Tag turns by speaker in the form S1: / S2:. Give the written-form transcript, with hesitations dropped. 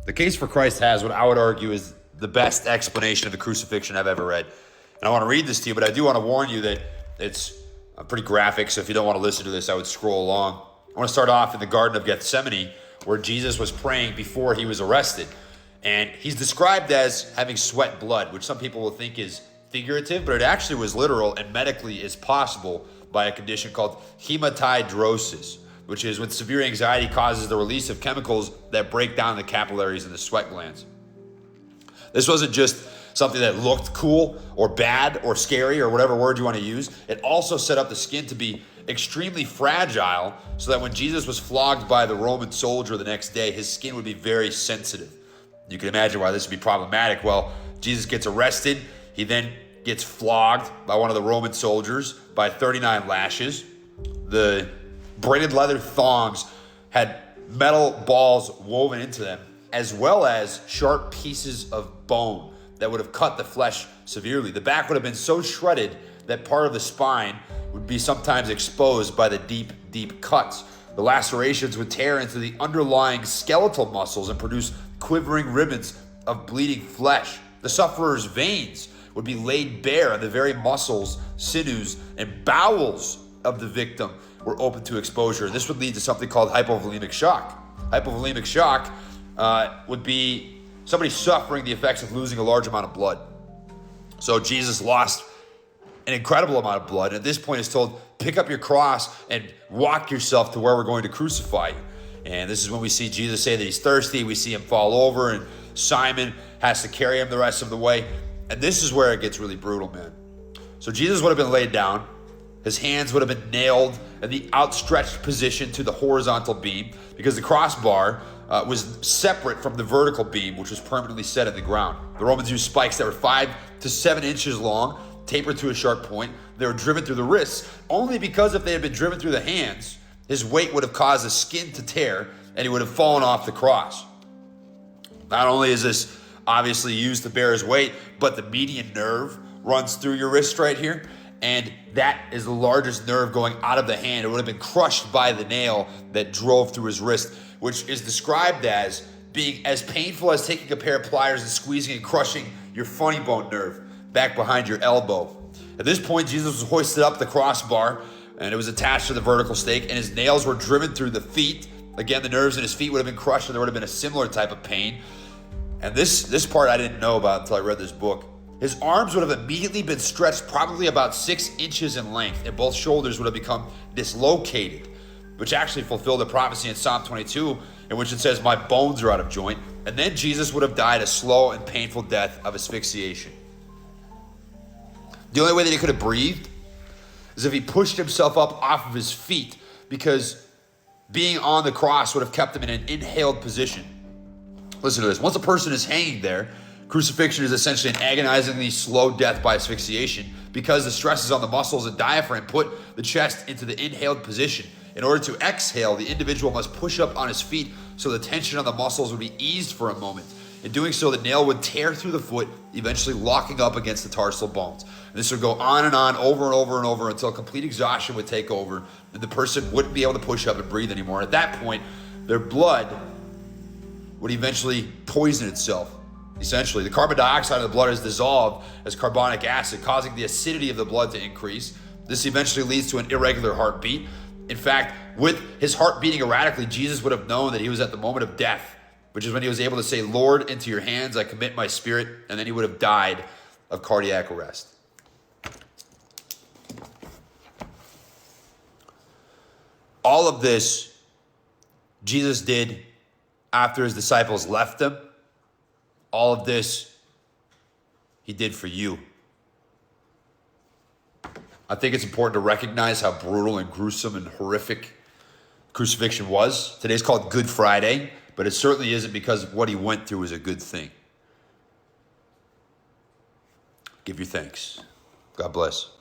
S1: The Case for Christ has what I would argue is the best explanation of the crucifixion I've ever read. And I want to read this to you, but I do want to warn you that it's pretty graphic, so if you don't want to listen to this, I would scroll along. I want to start off in the Garden of Gethsemane, where Jesus was praying before he was arrested. And he's described as having sweat blood, which some people will think is figurative, but it actually was literal and medically is possible by a condition called hematidrosis, which is when severe anxiety causes the release of chemicals that break down the capillaries and the sweat glands. This wasn't just something that looked cool or bad or scary or whatever word you want to use. It also set up the skin to be extremely fragile so that when Jesus was flogged by the Roman soldier the next day, his skin would be very sensitive. You can imagine why this would be problematic. Well, Jesus gets arrested. He then gets flogged by one of the Roman soldiers by 39 lashes. The braided leather thongs had metal balls woven into them, as well as sharp pieces of bone that would have cut the flesh severely. The back would have been so shredded that part of the spine would be sometimes exposed by the deep, deep cuts. The lacerations would tear into the underlying skeletal muscles and produce quivering ribbons of bleeding flesh. The sufferer's veins would be laid bare, and the very muscles, sinews, and bowels of the victim were open to exposure. This would lead to something called hypovolemic shock. Hypovolemic shock would be somebody suffering the effects of losing a large amount of blood. So Jesus lost an incredible amount of blood, and at this point is told, pick up your cross and walk yourself to where we're going to crucify you. And this is when we see Jesus say that he's thirsty. We see him fall over, and Simon has to carry him the rest of the way. And this is where it gets really brutal, man. So Jesus would have been laid down. His hands would have been nailed in the outstretched position to the horizontal beam, because the crossbar was separate from the vertical beam, which was permanently set in the ground. The Romans used spikes that were 5 to 7 inches long, tapered to a sharp point. They were driven through the wrists, only because if they had been driven through the hands, his weight would have caused the skin to tear, and he would have fallen off the cross. Not only is this obviously used to bear his weight, but the median nerve runs through your wrist right here, and that is the largest nerve going out of the hand. It would have been crushed by the nail that drove through his wrist, which is described as being as painful as taking a pair of pliers and squeezing and crushing your funny bone nerve back behind your elbow. At this point, Jesus was hoisted up the crossbar, and it was attached to the vertical stake, and his nails were driven through the feet. Again, the nerves in his feet would have been crushed, and there would have been a similar type of pain. And this part I didn't know about until I read this book. His arms would have immediately been stretched probably about 6 inches in length, and both shoulders would have become dislocated, which actually fulfilled the prophecy in Psalm 22, in which it says, my bones are out of joint. And then Jesus would have died a slow and painful death of asphyxiation. The only way that he could have breathed is if he pushed himself up off of his feet, because being on the cross would have kept him in an inhaled position. Listen to this. Once a person is hanging there, crucifixion is essentially an agonizingly slow death by asphyxiation, because the stresses on the muscles and diaphragm put the chest into the inhaled position. In order to exhale, the individual must push up on his feet so the tension on the muscles would be eased for a moment. In doing so, the nail would tear through the foot, eventually locking up against the tarsal bones. And this would go on and on, over and over and over, until complete exhaustion would take over, and the person wouldn't be able to push up and breathe anymore. At that point, their blood would eventually poison itself. Essentially, the carbon dioxide of the blood is dissolved as carbonic acid, causing the acidity of the blood to increase. This eventually leads to an irregular heartbeat. In fact, with his heart beating erratically, Jesus would have known that he was at the moment of death, which is when he was able to say, Lord, into your hands I commit my spirit, and then he would have died of cardiac arrest. All of this Jesus did after his disciples left him. All of this he did for you. I think it's important to recognize how brutal and gruesome and horrific crucifixion was. Today's called Good Friday, but it certainly isn't because what he went through is a good thing. Give your thanks. God bless.